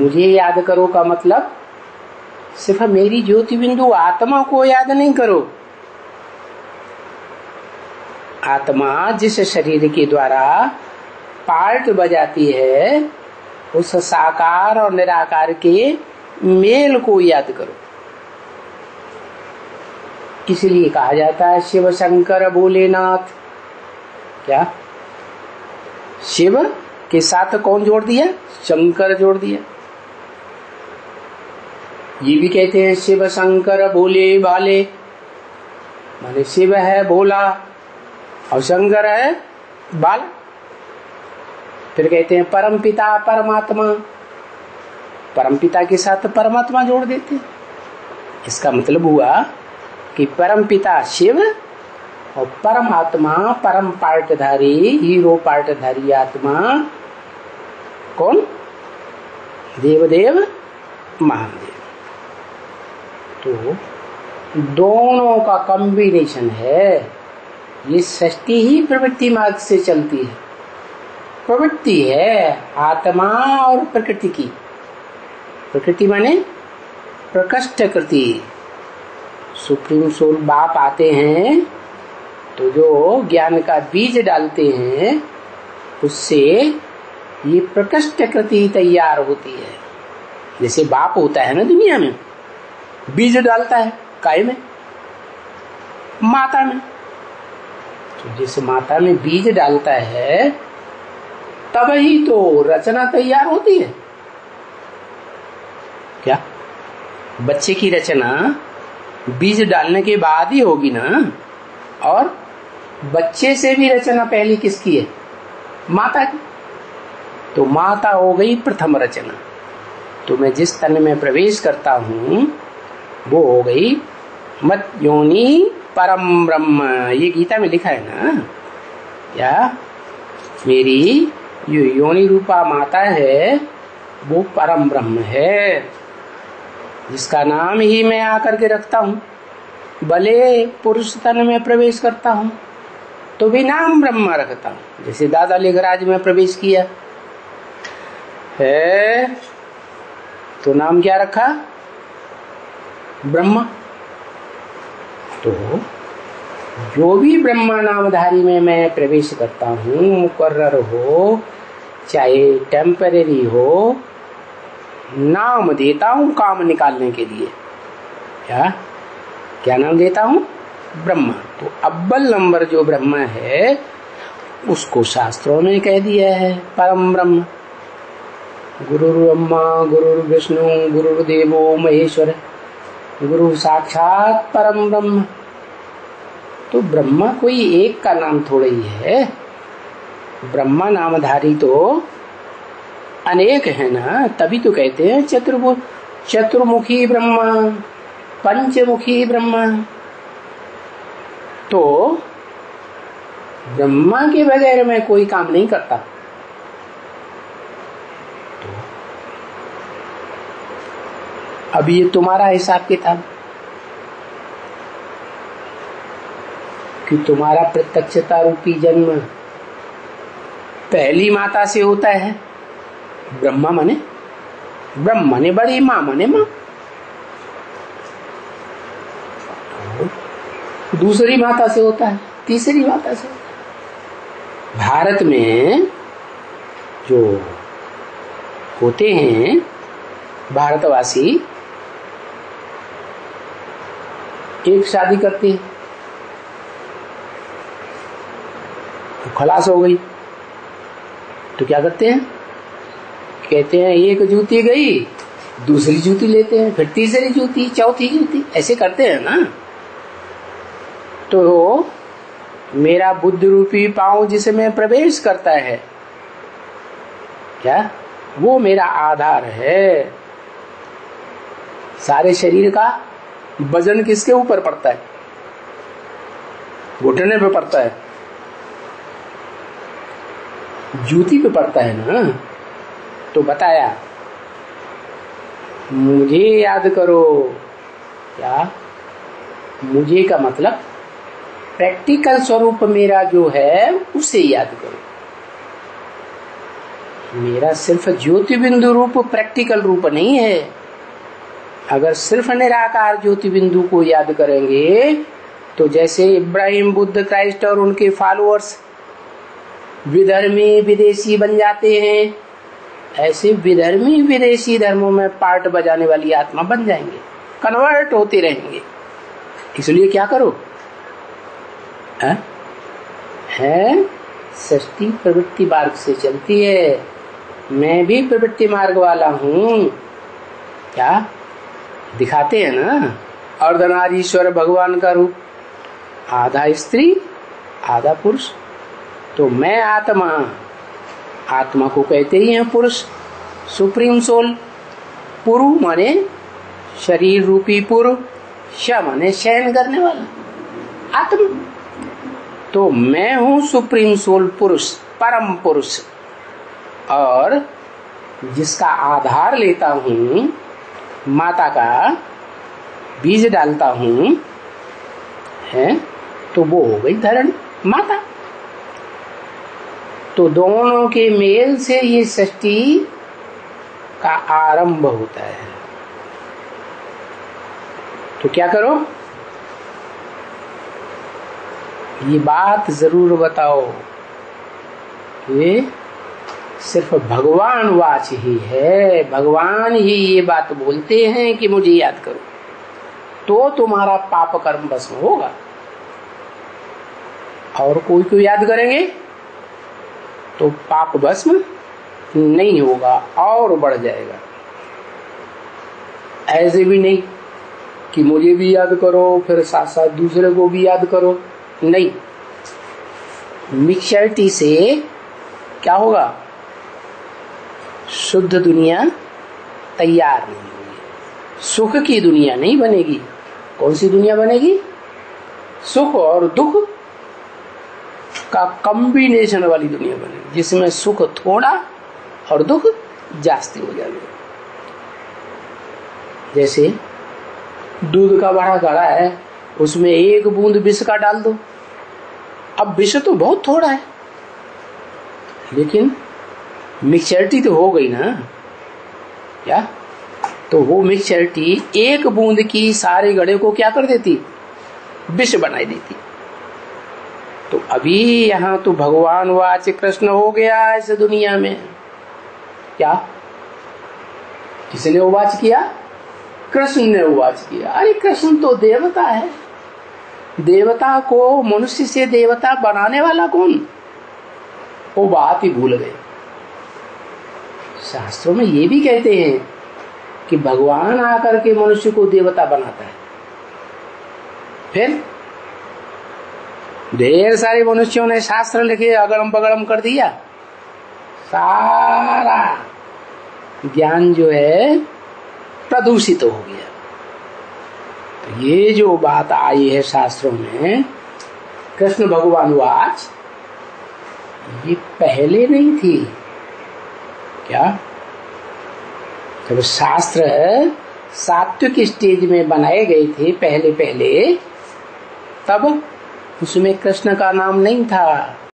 मुझे याद करो का मतलब सिर्फ मेरी ज्योति बिंदु आत्मा को याद नहीं करो। आत्मा जिस शरीर के द्वारा पार्ट बजाती है उस साकार और निराकार के मेल को याद करो। इसलिए कहा जाता है शिव शंकर भोलेनाथ। क्या शिव के साथ कौन जोड़ दिया? शंकर जोड़ दिया। ये भी कहते हैं शिव शंकर भोले भाले, माने शिव है भोला और शंकर है बाल। फिर कहते हैं परम पिता परमात्मा, परम पिता के साथ परमात्मा जोड़ देते हैं। इसका मतलब हुआ कि परम पिता शिव और परमात्मा परम पार्टधारी हीरो पार्टधारी आत्मा कौन? देवदेव महादेव। तो दोनों का कॉम्बिनेशन है। ये सृष्टि ही प्रवृत्ति मार्ग से चलती है। प्रवृत्ति है आत्मा और प्रकृति की। प्रकृति माने प्रकृष्ट कृति। सुप्रीम सोल बाप आते हैं तो जो ज्ञान का बीज डालते हैं उससे ये प्रकृष्ट कृति तैयार होती है। जैसे बाप होता है ना दुनिया में, बीज डालता है काय में? माता में। तो जिस माता में बीज डालता है तब ही तो रचना तैयार होती है। क्या बच्चे की रचना बीज डालने के बाद ही होगी ना? और बच्चे से भी रचना पहली किसकी है? माता की। तो माता हो गई प्रथम रचना। तो मैं जिस तन में प्रवेश करता हूँ वो हो गई मत योनि परम ब्रह्म। ये गीता में लिखा है ना? या मेरी जो योनि रूपा माता है वो परम ब्रह्म है, जिसका नाम ही मैं आकर के रखता हूँ। भले पुरुष तन में प्रवेश करता हूँ तो भी नाम ब्रह्मा रखता हूँ। जैसे दादा लेखराज में प्रवेश किया है तो नाम क्या रखा? ब्रह्मा। तो जो भी ब्रह्मा नामधारी में मैं प्रवेश करता हूँ, मुकर्रर हो चाहे टेम्परेरी हो, नाम देता हूँ काम निकालने के लिए। क्या नाम देता हूँ? ब्रह्मा। तो अव्वल नंबर जो ब्रह्मा है उसको शास्त्रों में कह दिया है परम ब्रह्म। गुरु ब्रह्मा गुरु विष्णु गुरुदेवो महेश्वर गुरु साक्षात परम ब्रह्म। तो ब्रह्मा कोई एक का नाम थोड़ा ही है। ब्रह्मा नामधारी तो अनेक है ना, तभी तो कहते हैं चतुर्मुखी ब्रह्मा पंचमुखी ब्रह्मा। तो ब्रह्मा के बगैर मैं कोई काम नहीं करता। तो अब ये तुम्हारा हिसाब किताब कि तुम्हारा प्रत्यक्षता रूपी जन्म पहली माता से होता है। ब्रह्मा माने ब्रह्म माने बड़ी माँ माने माँ। दूसरी माता से होता है, तीसरी माता से होता है। भारत में जो होते हैं भारतवासी, एक शादी करते हैं तो खलास हो गई तो क्या करते हैं? कहते हैं एक जूती गई, दूसरी जूती लेते हैं, फिर तीसरी जूती, चौथी जूती, ऐसे करते हैं ना। तो मेरा बुद्ध रूपी पांव जिसमें प्रवेश करता है, क्या वो मेरा आधार है। सारे शरीर का वजन किसके ऊपर पड़ता है? घुटने पे पड़ता है, जूती पे पड़ता है ना। तो बताया मुझे याद करो। क्या मुझे का मतलब प्रैक्टिकल स्वरूप मेरा जो है उसे याद करो। मेरा सिर्फ ज्योति बिंदु रूप प्रैक्टिकल रूप नहीं है। अगर सिर्फ निराकार ज्योति बिंदु को याद करेंगे तो जैसे इब्राहिम, बुद्ध, क्राइस्ट और उनके फॉलोअर्स विधर्मी विदेशी बन जाते हैं, ऐसे विधर्मी विदेशी धर्मों में पार्ट बजाने वाली आत्मा बन जाएंगे, कन्वर्ट होते रहेंगे। इसलिए क्या करो, है सृष्टि प्रवृत्ति मार्ग से चलती है। मैं भी प्रवृत्ति मार्ग वाला हूँ। क्या दिखाते हैं ना, अर्धनारीश्वर भगवान का रूप, आधा स्त्री आधा पुरुष। तो मैं आत्मा, आत्मा को कहते ही हैं पुरुष, सुप्रीम सोल। पुरु माने शरीर रूपी पुरु, श माने शयन करने वाला आत्मा। तो मैं हूं सुप्रीम सोल पुरुष, परम पुरुष, और जिसका आधार लेता हूं, माता का बीज डालता हूं, है तो वो हो गई धरण माता। तो दोनों के मेल से ये सृष्टि का आरंभ होता है। तो क्या करो, ये बात जरूर बताओ, ये सिर्फ भगवान वाच ही है। भगवान ही ये बात बोलते हैं कि मुझे याद करो, तो तुम्हारा पाप कर्म भस्म होगा। और कोई याद करेंगे तो पाप भस्म नहीं होगा और बढ़ जाएगा। ऐसे भी नहीं कि मुझे भी याद करो फिर साथ साथ दूसरे को भी याद करो, नहीं। मिक्सचरिटी से क्या होगा, शुद्ध दुनिया तैयार नहीं होगी, सुख की दुनिया नहीं बनेगी। कौन सी दुनिया बनेगी, सुख और दुख का कॉम्बिनेशन वाली दुनिया बनेगी, जिसमें सुख थोड़ा और दुख जास्ती हो जाएगा। जैसे दूध का बड़ा घड़ा है, उसमें एक बूंद विष का डाल दो। अब विष तो बहुत थोड़ा है, लेकिन मिक्सचरिटी तो हो गई ना, क्या? तो वो मिक्सचरिटी एक बूंद की सारे घड़े को क्या कर देती, विष बनाई देती। तो अभी यहाँ तो भगवान वाच कृष्ण हो गया इस दुनिया में। क्या किसने उवाच किया, कृष्ण ने उवाच किया। अरे कृष्ण तो देवता है, देवता को मनुष्य से देवता बनाने वाला कौन, वो बात ही भूल गए। शास्त्रों में ये भी कहते हैं कि भगवान आकर के मनुष्य को देवता बनाता है। फिर ढेर सारे मनुष्यों ने शास्त्र लिखे, अगड़म बगड़म कर दिया, सारा ज्ञान जो है प्रदूषित हो गया। तो ये जो बात आई है शास्त्रों में, कृष्ण भगवान वाच, ये पहले नहीं थी। क्या? जब शास्त्र सात्विक स्टेज में बनाए गए थे पहले, तब उसमें कृष्ण का नाम नहीं था।